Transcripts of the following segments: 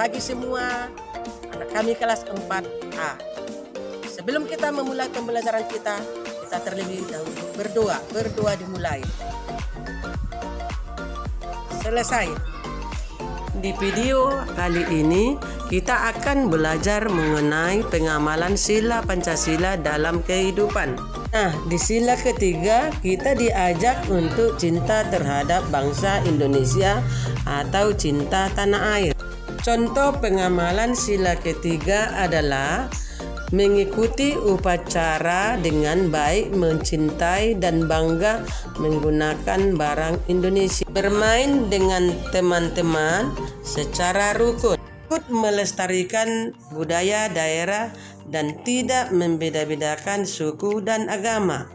pagi semua, anak kami kelas 4A. Sebelum kita memulai pembelajaran kita terlebih dahulu berdoa dimulai. Selesai. Di video kali ini kita akan belajar mengenai pengamalan sila Pancasila dalam kehidupan. Nah, di sila ketiga kita diajak untuk cinta terhadap bangsa Indonesia atau cinta tanah air. Contoh pengamalan sila ketiga adalah mengikuti upacara dengan baik, mencintai dan bangga menggunakan barang Indonesia, bermain dengan teman-teman secara rukun, ikut melestarikan budaya daerah dan tidak membeda-bedakan suku dan agama.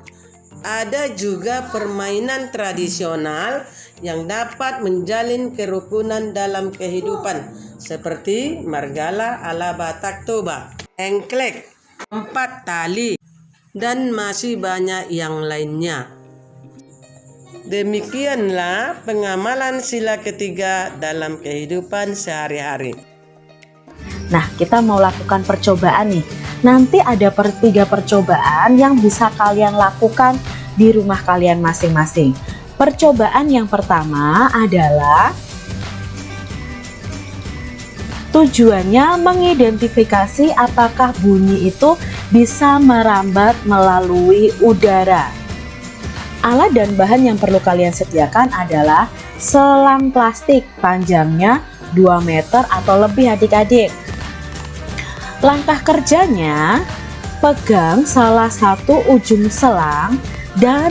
Ada juga permainan tradisional yang dapat menjalin kerukunan dalam kehidupan seperti margala ala Batak Toba, engklek, empat tali, dan masih banyak yang lainnya. Demikianlah pengamalan sila ketiga dalam kehidupan sehari-hari. Nah, kita mau lakukan percobaan nih. Nanti ada tiga percobaan yang bisa kalian lakukan di rumah kalian masing-masing. Percobaan yang pertama adalah tujuannya mengidentifikasi apakah bunyi itu bisa merambat melalui udara. Alat dan bahan yang perlu kalian sediakan adalah selang plastik panjangnya 2 meter atau lebih adik-adik. Langkah kerjanya, pegang salah satu ujung selang dan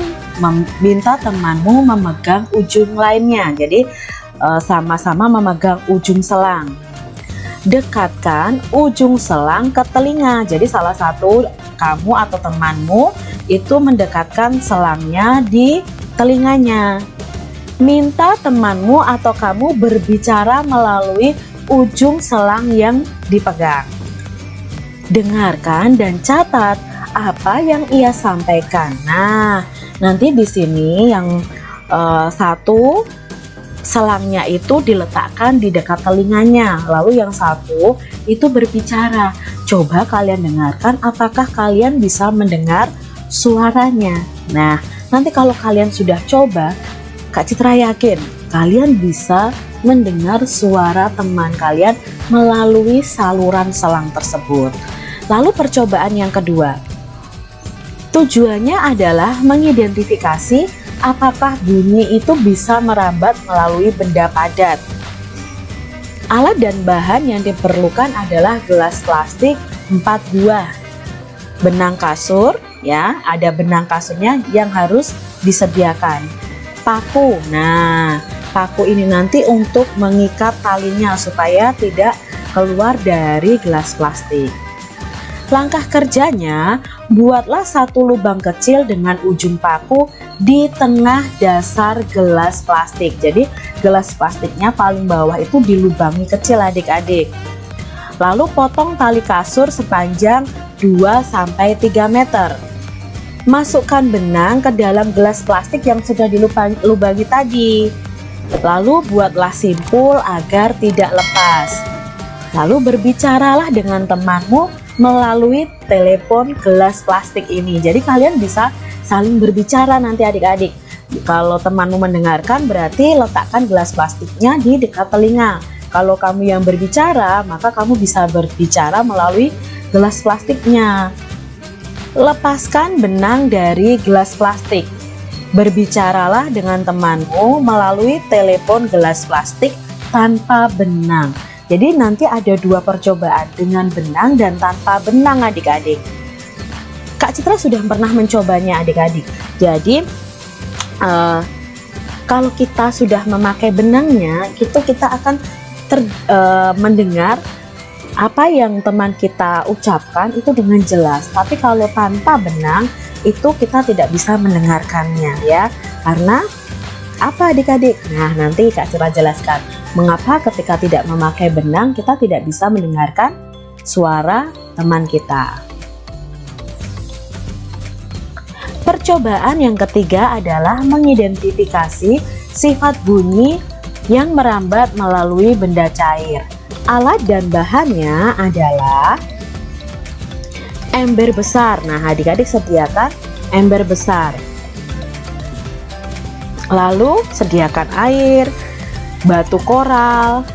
minta temanmu memegang ujung lainnya. Jadi sama-sama memegang ujung selang. Dekatkan ujung selang ke telinga. Jadi salah satu kamu atau temanmu itu mendekatkan selangnya di telinganya. Minta temanmu atau kamu berbicara melalui ujung selang yang dipegang. Dengarkan dan catat apa yang ia sampaikan. Nah, nanti di sini yang satu selangnya itu diletakkan di dekat telinganya, lalu yang satu itu berbicara. Coba kalian dengarkan apakah kalian bisa mendengar suaranya. Nah, nanti kalau kalian sudah coba, Kak Citra yakin kalian bisa mendengar suara teman kalian melalui saluran selang tersebut. Lalu percobaan yang kedua, tujuannya adalah mengidentifikasi apakah bunyi itu bisa merambat melalui benda padat. Alat dan bahan yang diperlukan adalah gelas plastik 4 buah, benang kasur, ya, ada benang kasurnya yang harus disediakan. Paku, nah paku ini nanti untuk mengikat talinya supaya tidak keluar dari gelas plastik. Langkah kerjanya, buatlah satu lubang kecil dengan ujung paku di tengah dasar gelas plastik. Jadi gelas plastiknya paling bawah itu dilubangi kecil adik-adik. Lalu potong tali kasur sepanjang 2-3 meter. Masukkan benang ke dalam gelas plastik yang sudah dilubangi tadi. Lalu buatlah simpul agar tidak lepas. Lalu berbicaralah dengan temanmu melalui telepon gelas plastik ini. Jadi kalian bisa saling berbicara nanti adik-adik. Kalau temanmu mendengarkan berarti letakkan gelas plastiknya di dekat telinga. Kalau kamu yang berbicara, maka kamu bisa berbicara melalui gelas plastiknya. Lepaskan benang dari gelas plastik. Berbicaralah dengan temanmu melalui telepon gelas plastik tanpa benang. Jadi nanti ada 2 percobaan, dengan benang dan tanpa benang adik-adik. Kak Citra sudah pernah mencobanya adik-adik. Jadi kalau kita sudah memakai benangnya, kita akan mendengar apa yang teman kita ucapkan itu dengan jelas. Tapi kalau tanpa benang itu kita tidak bisa mendengarkannya, ya. Karena apa adik-adik? Nah, nanti Kak Citra jelaskan mengapa ketika tidak memakai benang kita tidak bisa mendengarkan suara teman kita. Percobaan yang ketiga adalah mengidentifikasi sifat bunyi yang merambat melalui benda cair. Alat dan bahannya adalah ember besar. Nah, adik-adik sediakan ember besar. Lalu sediakan air, batu koral,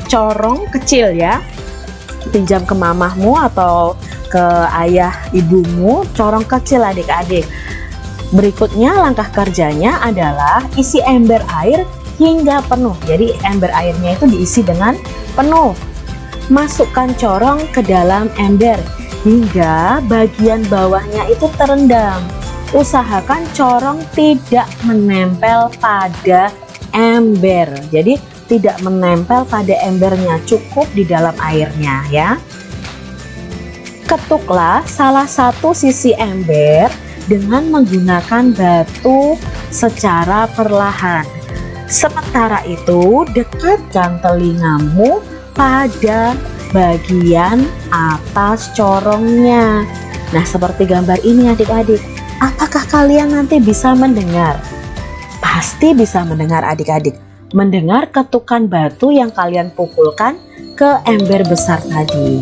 corong kecil ya. Pinjam ke mamahmu atau ke ayah ibumu corong kecil adik-adik. Berikutnya langkah kerjanya adalah isi ember air hingga penuh. Jadi ember airnya itu diisi dengan penuh. Masukkan corong ke dalam ember hingga bagian bawahnya itu terendam. Usahakan corong tidak menempel pada ember. Jadi tidak menempel pada embernya, cukup di dalam airnya ya. Ketuklah salah satu sisi ember dengan menggunakan batu secara perlahan. Sementara itu, dekatkan telingamu pada bagian atas corongnya. Nah, seperti gambar ini adik-adik. Apakah kalian nanti bisa mendengar? Pasti bisa mendengar adik-adik. Mendengar ketukan batu yang kalian pukulkan ke ember besar tadi.